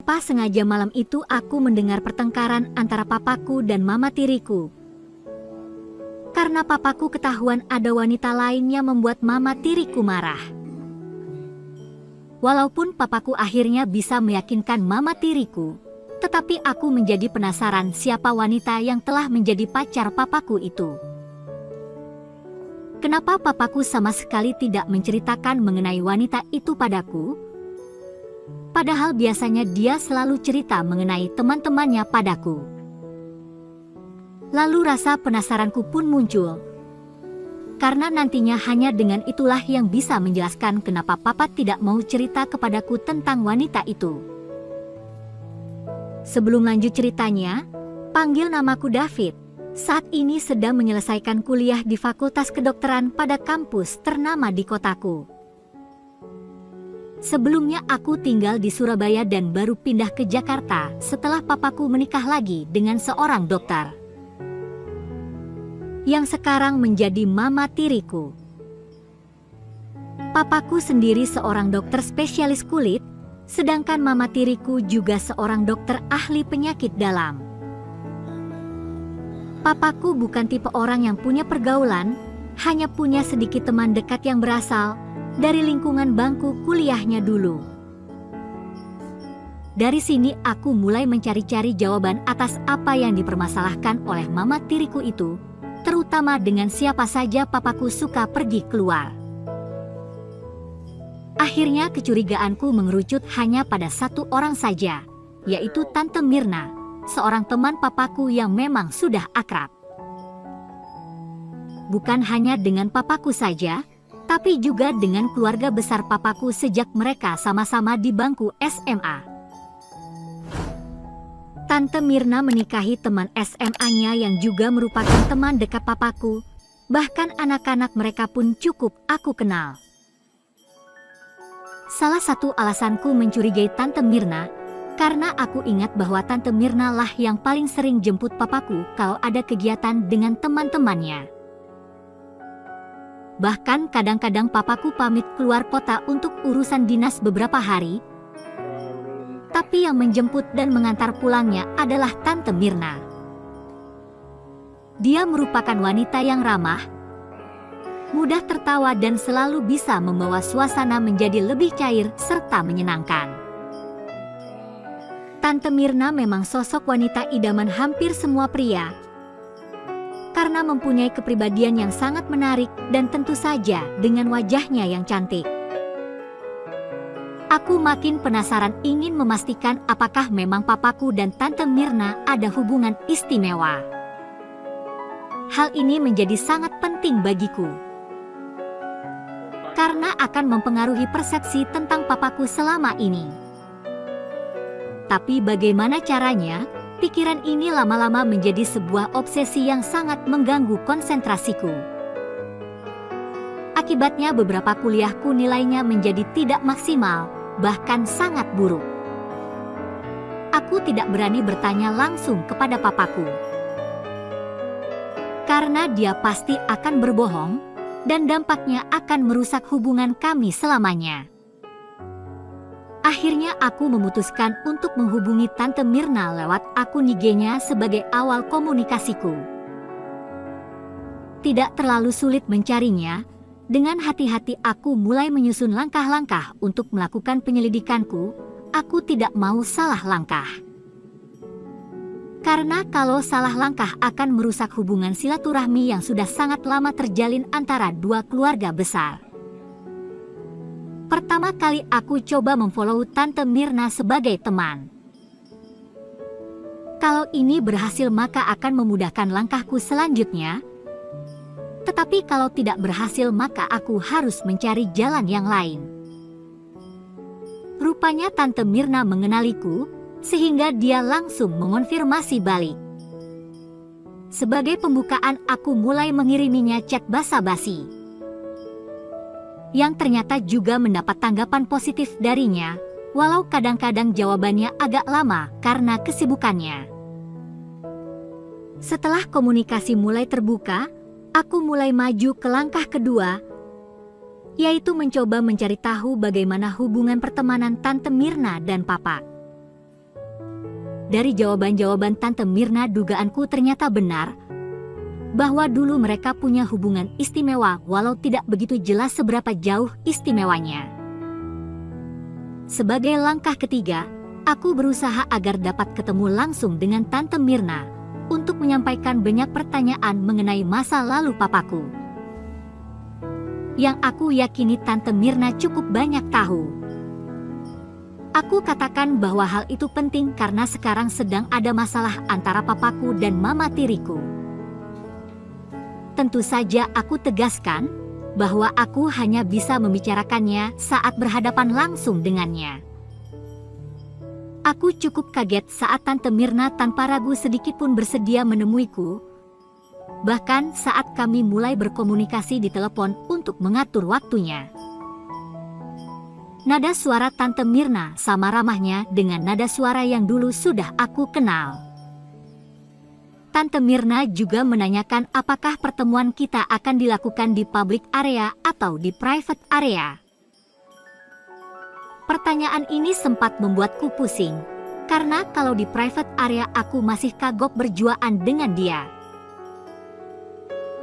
Tanpa sengaja malam itu aku mendengar pertengkaran antara papaku dan mama tiriku. Karena papaku ketahuan ada wanita lain yang membuat mama tiriku marah. Walaupun papaku akhirnya bisa meyakinkan mama tiriku, tetapi aku menjadi penasaran siapa wanita yang telah menjadi pacar papaku itu. Kenapa papaku sama sekali tidak menceritakan mengenai wanita itu padaku? Padahal biasanya dia selalu cerita mengenai teman-temannya padaku. Lalu rasa penasaranku pun muncul. Karena nantinya hanya dengan itulah yang bisa menjelaskan kenapa papa tidak mau cerita kepadaku tentang wanita itu. Sebelum lanjut ceritanya, panggil namaku David. Saat ini sedang menyelesaikan kuliah di Fakultas Kedokteran pada kampus ternama di kotaku. Sebelumnya aku tinggal di Surabaya dan baru pindah ke Jakarta setelah papaku menikah lagi dengan seorang dokter, yang sekarang menjadi mama tiriku. Papaku sendiri seorang dokter spesialis kulit, sedangkan mama tiriku juga seorang dokter ahli penyakit dalam. Papaku bukan tipe orang yang punya pergaulan, hanya punya sedikit teman dekat yang berasal dari lingkungan bangku kuliahnya dulu. Dari sini aku mulai mencari-cari jawaban atas apa yang dipermasalahkan oleh mama tiriku itu, terutama dengan siapa saja papaku suka pergi keluar. Akhirnya kecurigaanku mengerucut hanya pada satu orang saja, yaitu Tante Mirna, seorang teman papaku yang memang sudah akrab. Bukan hanya dengan papaku saja, tapi juga dengan keluarga besar papaku sejak mereka sama-sama di bangku SMA. Tante Mirna menikahi teman SMA-nya yang juga merupakan teman dekat papaku, bahkan anak-anak mereka pun cukup aku kenal. Salah satu alasanku mencurigai Tante Mirna, karena aku ingat bahwa Tante Mirna lah yang paling sering jemput papaku kalau ada kegiatan dengan teman-temannya. Bahkan kadang-kadang papaku pamit keluar kota untuk urusan dinas beberapa hari, tapi yang menjemput dan mengantar pulangnya adalah Tante Mirna. Dia merupakan wanita yang ramah, mudah tertawa dan selalu bisa membawa suasana menjadi lebih cair serta menyenangkan. Tante Mirna memang sosok wanita idaman hampir semua pria, karena mempunyai kepribadian yang sangat menarik dan tentu saja dengan wajahnya yang cantik. Aku makin penasaran ingin memastikan apakah memang papaku dan Tante Mirna ada hubungan istimewa. Hal ini menjadi sangat penting bagiku, karena akan mempengaruhi persepsi tentang papaku selama ini. Tapi bagaimana caranya? Pikiran ini lama-lama menjadi sebuah obsesi yang sangat mengganggu konsentrasiku. Akibatnya beberapa kuliahku nilainya menjadi tidak maksimal, bahkan sangat buruk. Aku tidak berani bertanya langsung kepada papaku, karena dia pasti akan berbohong, dan dampaknya akan merusak hubungan kami selamanya. Akhirnya aku memutuskan untuk menghubungi Tante Mirna lewat akun IG-nya sebagai awal komunikasiku. Tidak terlalu sulit mencarinya, dengan hati-hati aku mulai menyusun langkah-langkah untuk melakukan penyelidikanku. Aku tidak mau salah langkah. Karena kalau salah langkah akan merusak hubungan silaturahmi yang sudah sangat lama terjalin antara dua keluarga besar. Pertama kali aku coba memfollow Tante Mirna sebagai teman. Kalau ini berhasil maka akan memudahkan langkahku selanjutnya. Tetapi kalau tidak berhasil maka aku harus mencari jalan yang lain. Rupanya Tante Mirna mengenaliku, sehingga dia langsung mengonfirmasi balik. Sebagai pembukaan aku mulai mengiriminya chat basa-basi, yang ternyata juga mendapat tanggapan positif darinya, walau kadang-kadang jawabannya agak lama karena kesibukannya. Setelah komunikasi mulai terbuka, aku mulai maju ke langkah kedua, yaitu mencoba mencari tahu bagaimana hubungan pertemanan Tante Mirna dan Papa. Dari jawaban-jawaban Tante Mirna, dugaanku ternyata benar, bahwa dulu mereka punya hubungan istimewa walau tidak begitu jelas seberapa jauh istimewanya. Sebagai langkah ketiga, aku berusaha agar dapat ketemu langsung dengan Tante Mirna untuk menyampaikan banyak pertanyaan mengenai masa lalu papaku, yang aku yakini Tante Mirna cukup banyak tahu. Aku katakan bahwa hal itu penting karena sekarang sedang ada masalah antara papaku dan mama tiriku. Tentu saja aku tegaskan bahwa aku hanya bisa membicarakannya saat berhadapan langsung dengannya. Aku cukup kaget saat Tante Mirna tanpa ragu sedikit pun bersedia menemuiku. Bahkan saat kami mulai berkomunikasi di telepon untuk mengatur waktunya. Nada suara Tante Mirna sama ramahnya dengan nada suara yang dulu sudah aku kenal. Tante Mirna juga menanyakan apakah pertemuan kita akan dilakukan di public area atau di private area. Pertanyaan ini sempat membuatku pusing, karena kalau di private area aku masih kagok berjuaan dengan dia.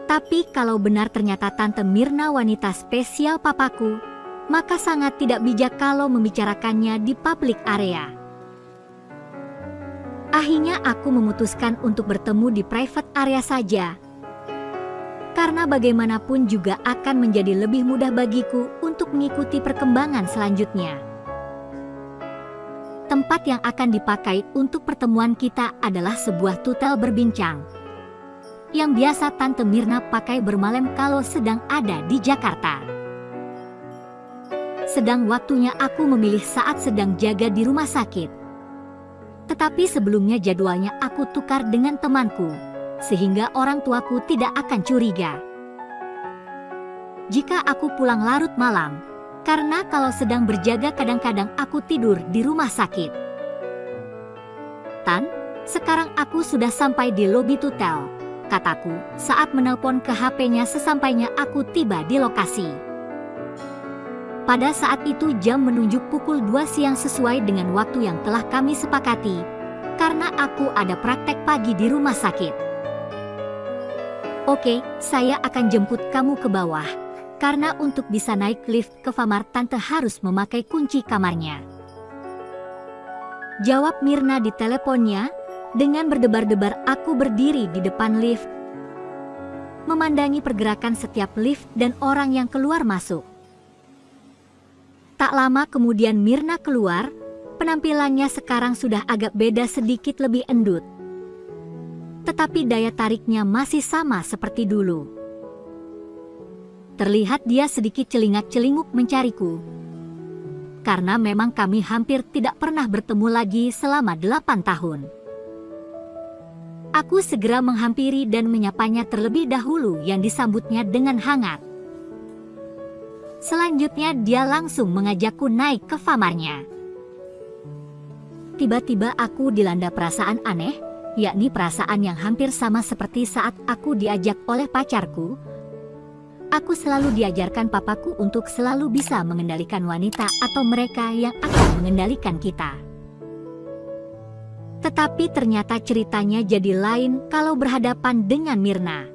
Tapi kalau benar ternyata Tante Mirna wanita spesial papaku, maka sangat tidak bijak kalau membicarakannya di public area. Akhirnya aku memutuskan untuk bertemu di private area saja. Karena bagaimanapun juga akan menjadi lebih mudah bagiku untuk mengikuti perkembangan selanjutnya. Tempat yang akan dipakai untuk pertemuan kita adalah sebuah tutel berbincang, yang biasa Tante Mirna pakai bermalam kalau sedang ada di Jakarta. Sedang waktunya aku memilih saat sedang jaga di rumah sakit. Tetapi sebelumnya jadwalnya aku tukar dengan temanku, sehingga orang tuaku tidak akan curiga jika aku pulang larut malam, karena kalau sedang berjaga kadang-kadang aku tidur di rumah sakit. Tan, sekarang aku sudah sampai di lobi tutel, kataku saat menelpon ke HP-nya sesampainya aku tiba di lokasi. Pada saat itu jam menunjuk pukul 2 siang sesuai dengan waktu yang telah kami sepakati, karena aku ada praktek pagi di rumah sakit. Oke, saya akan jemput kamu ke bawah, karena untuk bisa naik lift ke kamar Tante harus memakai kunci kamarnya. Jawab Mirna di teleponnya. Dengan berdebar-debar aku berdiri di depan lift, memandangi pergerakan setiap lift dan orang yang keluar masuk. Tak lama kemudian Mirna keluar, penampilannya sekarang sudah agak beda, sedikit lebih endut. Tetapi daya tariknya masih sama seperti dulu. Terlihat dia sedikit celingak-celinguk mencariku. Karena memang kami hampir tidak pernah bertemu lagi selama 8 tahun. Aku segera menghampiri dan menyapanya terlebih dahulu yang disambutnya dengan hangat. Selanjutnya dia langsung mengajakku naik ke kamarnya. Tiba-tiba aku dilanda perasaan aneh, yakni perasaan yang hampir sama seperti saat aku diajak oleh pacarku. Aku selalu diajarkan papaku untuk selalu bisa mengendalikan wanita atau mereka yang akan mengendalikan kita. Tetapi ternyata ceritanya jadi lain kalau berhadapan dengan Mirna.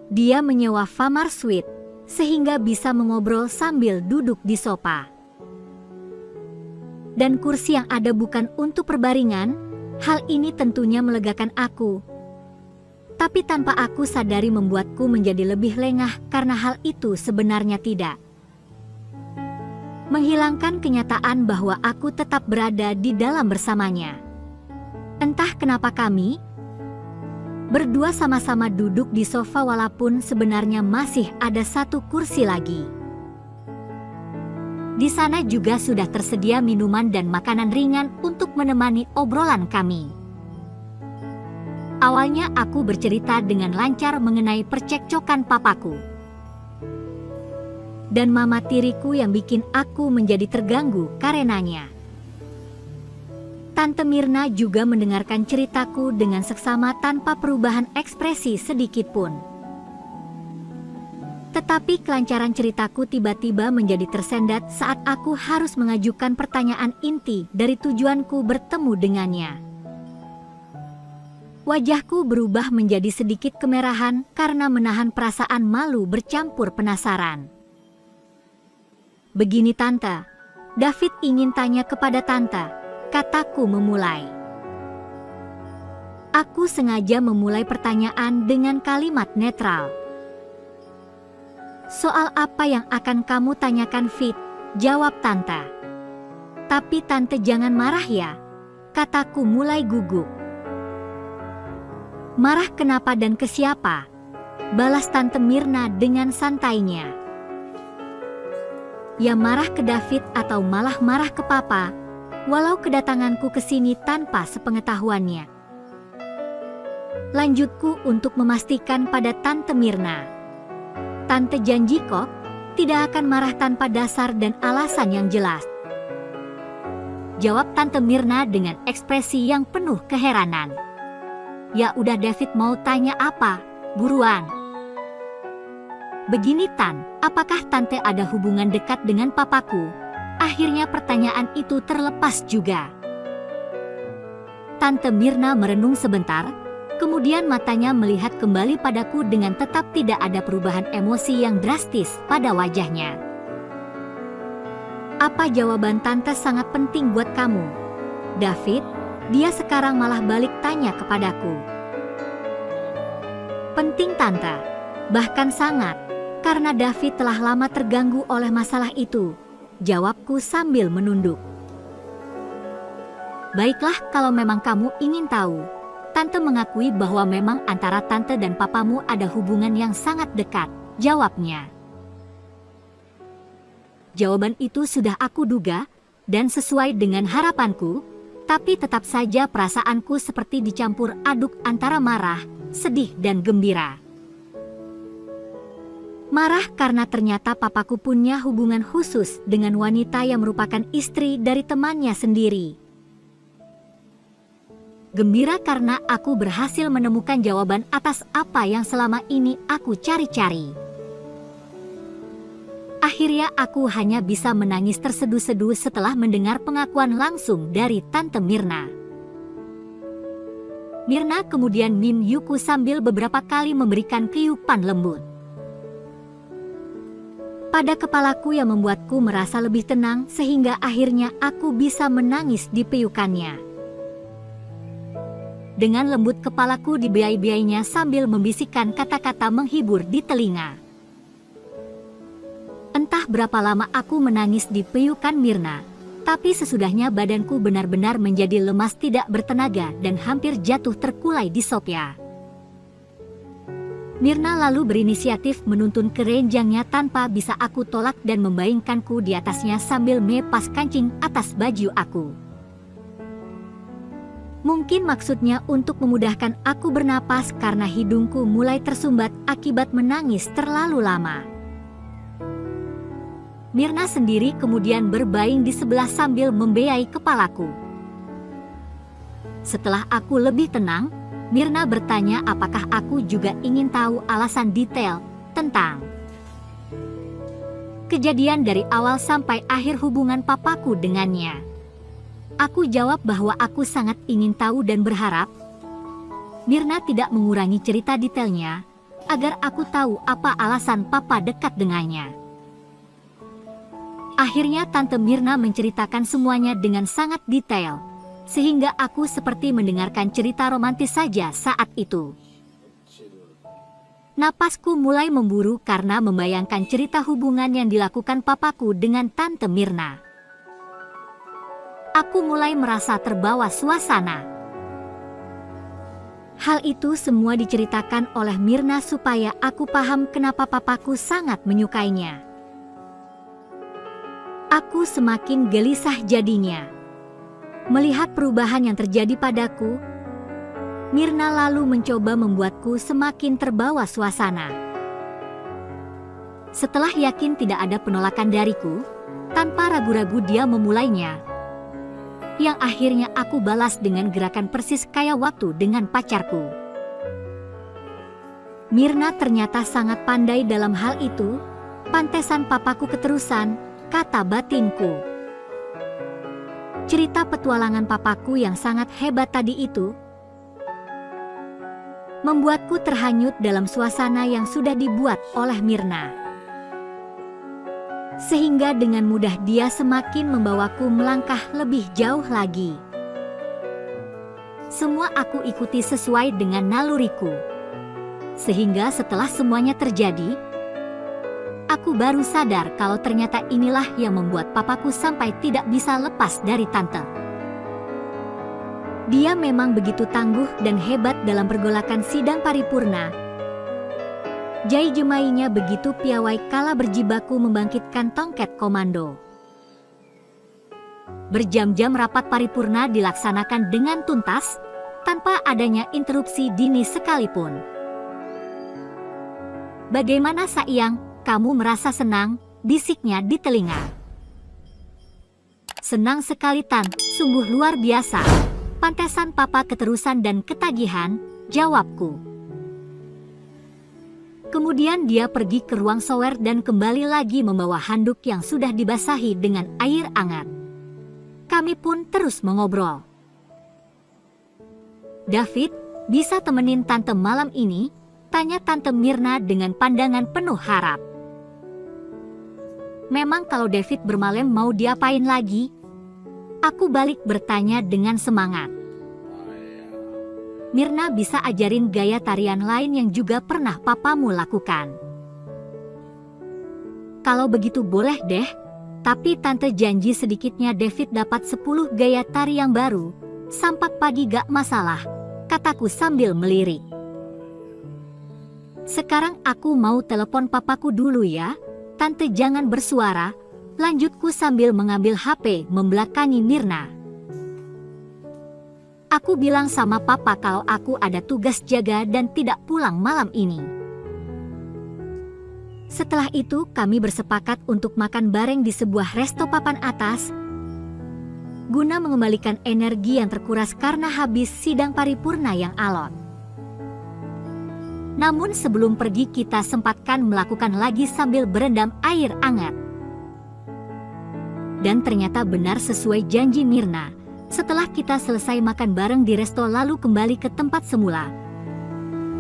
Dia menyewa kamar suite, sehingga bisa mengobrol sambil duduk di sofa. Dan kursi yang ada bukan untuk perbaringan, hal ini tentunya melegakan aku. Tapi tanpa aku sadari membuatku menjadi lebih lengah karena hal itu sebenarnya tidak menghilangkan kenyataan bahwa aku tetap berada di dalam bersamanya. Entah kenapa kami berdua sama-sama duduk di sofa walaupun sebenarnya masih ada satu kursi lagi. Di sana juga sudah tersedia minuman dan makanan ringan untuk menemani obrolan kami. Awalnya aku bercerita dengan lancar mengenai percekcokan papaku dan mama tiriku yang bikin aku menjadi terganggu karenanya. Tante Mirna juga mendengarkan ceritaku dengan seksama tanpa perubahan ekspresi sedikit pun. Tetapi kelancaran ceritaku tiba-tiba menjadi tersendat saat aku harus mengajukan pertanyaan inti dari tujuanku bertemu dengannya. Wajahku berubah menjadi sedikit kemerahan karena menahan perasaan malu bercampur penasaran. "Begini Tante, David ingin tanya kepada Tante," kataku memulai. Aku sengaja memulai pertanyaan dengan kalimat netral. "Soal apa yang akan kamu tanyakan, Fit?" jawab Tante. "Tapi Tante jangan marah ya," kataku mulai gugup. "Marah kenapa dan ke siapa?" balas Tante Mirna dengan santainya. "Ya marah ke David atau malah marah ke Papa, walau kedatanganku ke sini tanpa sepengetahuannya." Lanjutku untuk memastikan pada Tante Mirna. "Tante janji kok, tidak akan marah tanpa dasar dan alasan yang jelas," jawab Tante Mirna dengan ekspresi yang penuh keheranan. "Ya udah David mau tanya apa? Buruan." "Begini Tan, apakah Tante ada hubungan dekat dengan papaku?" Akhirnya pertanyaan itu terlepas juga. Tante Mirna merenung sebentar, kemudian matanya melihat kembali padaku dengan tetap tidak ada perubahan emosi yang drastis pada wajahnya. "Apa jawaban Tante sangat penting buat kamu, David?" Dia sekarang malah balik tanya kepadaku. "Penting Tante, bahkan sangat, karena David telah lama terganggu oleh masalah itu," jawabku sambil menunduk. "Baiklah kalau memang kamu ingin tahu." Tante mengakui bahwa memang antara Tante dan papamu ada hubungan yang sangat dekat, jawabnya. Jawaban itu sudah aku duga, dan sesuai dengan harapanku, tapi tetap saja perasaanku seperti dicampur aduk antara marah, sedih dan gembira. Marah karena ternyata papaku punya hubungan khusus dengan wanita yang merupakan istri dari temannya sendiri. Gembira karena aku berhasil menemukan jawaban atas apa yang selama ini aku cari-cari. Akhirnya aku hanya bisa menangis terseduh-seduh setelah mendengar pengakuan langsung dari Tante Mirna. Mirna kemudian meniupku sambil beberapa kali memberikan tiupan lembut pada kepalaku yang membuatku merasa lebih tenang sehingga akhirnya aku bisa menangis di piukannya. Dengan lembut kepalaku dibiai-biainya sambil membisikkan kata-kata menghibur di telinga. Entah berapa lama aku menangis di piukan Mirna, tapi sesudahnya badanku benar-benar menjadi lemas tidak bertenaga dan hampir jatuh terkulai di sofa. Mirna lalu berinisiatif menuntun keranjangnya tanpa bisa aku tolak dan membayangkanku di atasnya sambil melepas kancing atas baju aku. Mungkin maksudnya untuk memudahkan aku bernapas karena hidungku mulai tersumbat akibat menangis terlalu lama. Mirna sendiri kemudian berbaring di sebelah sambil membeai kepalaku. Setelah aku lebih tenang, Mirna bertanya apakah aku juga ingin tahu alasan detail tentang kejadian dari awal sampai akhir hubungan papaku dengannya. Aku jawab bahwa aku sangat ingin tahu dan berharap Mirna tidak mengurangi cerita detailnya agar aku tahu apa alasan papa dekat dengannya. Akhirnya Tante Mirna menceritakan semuanya dengan sangat detail, sehingga aku seperti mendengarkan cerita romantis saja saat itu. Napasku mulai memburu karena membayangkan cerita hubungan yang dilakukan papaku dengan Tante Mirna. Aku mulai merasa terbawa suasana. Hal itu semua diceritakan oleh Mirna supaya aku paham kenapa papaku sangat menyukainya. Aku semakin gelisah jadinya. Melihat perubahan yang terjadi padaku, Mirna lalu mencoba membuatku semakin terbawa suasana. Setelah yakin tidak ada penolakan dariku, tanpa ragu-ragu dia memulainya. Yang akhirnya aku balas dengan gerakan persis kayak waktu dengan pacarku. Mirna ternyata sangat pandai dalam hal itu, pantesan papaku keterusan, kata batinku. Cerita petualangan papaku yang sangat hebat tadi itu membuatku terhanyut dalam suasana yang sudah dibuat oleh Myrna. Sehingga dengan mudah dia semakin membawaku melangkah lebih jauh lagi. Semua aku ikuti sesuai dengan naluriku. Sehingga setelah semuanya terjadi, aku baru sadar kalau ternyata inilah yang membuat papaku sampai tidak bisa lepas dari tante. Dia memang begitu tangguh dan hebat dalam pergolakan sidang paripurna. Jai jemainya begitu piawai kala berjibaku membangkitkan tongket komando. Berjam-jam rapat paripurna dilaksanakan dengan tuntas, tanpa adanya interupsi dini sekalipun. "Bagaimana Saiyang, kamu merasa senang?" bisiknya di telinga. "Senang sekali Tan, sungguh luar biasa. Pantesan papa keterusan dan ketagihan," jawabku. Kemudian dia pergi ke ruang shower dan kembali lagi membawa handuk yang sudah dibasahi dengan air hangat. Kami pun terus mengobrol. "David, bisa temenin tante malam ini?" tanya Tante Myrna dengan pandangan penuh harap. "Memang kalau David bermalam mau diapain lagi?" Aku balik bertanya dengan semangat. "Myrna bisa ajarin gaya tarian lain yang juga pernah papamu lakukan." "Kalau begitu boleh deh, tapi tante janji sedikitnya David dapat 10 gaya tari yang baru, sampai pagi gak masalah," kataku sambil melirik. "Sekarang aku mau telepon papaku dulu ya, tante jangan bersuara," lanjutku sambil mengambil HP membelakangi Myrna. "Aku bilang sama papa kalau aku ada tugas jaga dan tidak pulang malam ini." Setelah itu kami bersepakat untuk makan bareng di sebuah resto papan atas, guna mengembalikan energi yang terkuras karena habis sidang paripurna yang alot. Namun sebelum pergi kita sempatkan melakukan lagi sambil berendam air hangat. Dan ternyata benar sesuai janji Myrna, setelah kita selesai makan bareng di resto lalu kembali ke tempat semula.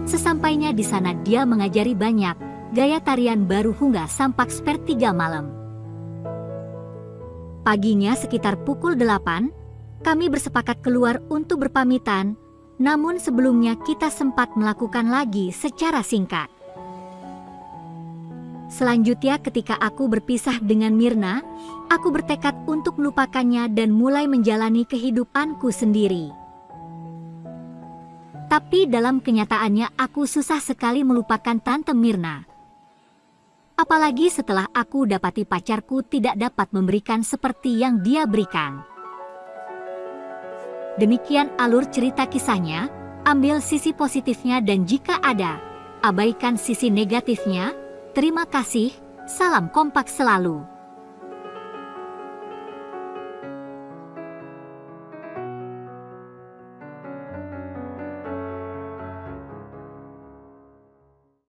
Sesampainya di sana dia mengajari banyak gaya tarian baru hingga sampai sepertiga malam. Paginya sekitar pukul 8, kami bersepakat keluar untuk berpamitan, namun sebelumnya kita sempat melakukan lagi secara singkat. Selanjutnya ketika aku berpisah dengan Myrna, aku bertekad untuk melupakannya dan mulai menjalani kehidupanku sendiri. Tapi dalam kenyataannya aku susah sekali melupakan Tante Myrna. Apalagi setelah aku dapati pacarku tidak dapat memberikan seperti yang dia berikan. Demikian alur cerita kisahnya, ambil sisi positifnya dan jika ada, abaikan sisi negatifnya. Terima kasih, salam kompak selalu.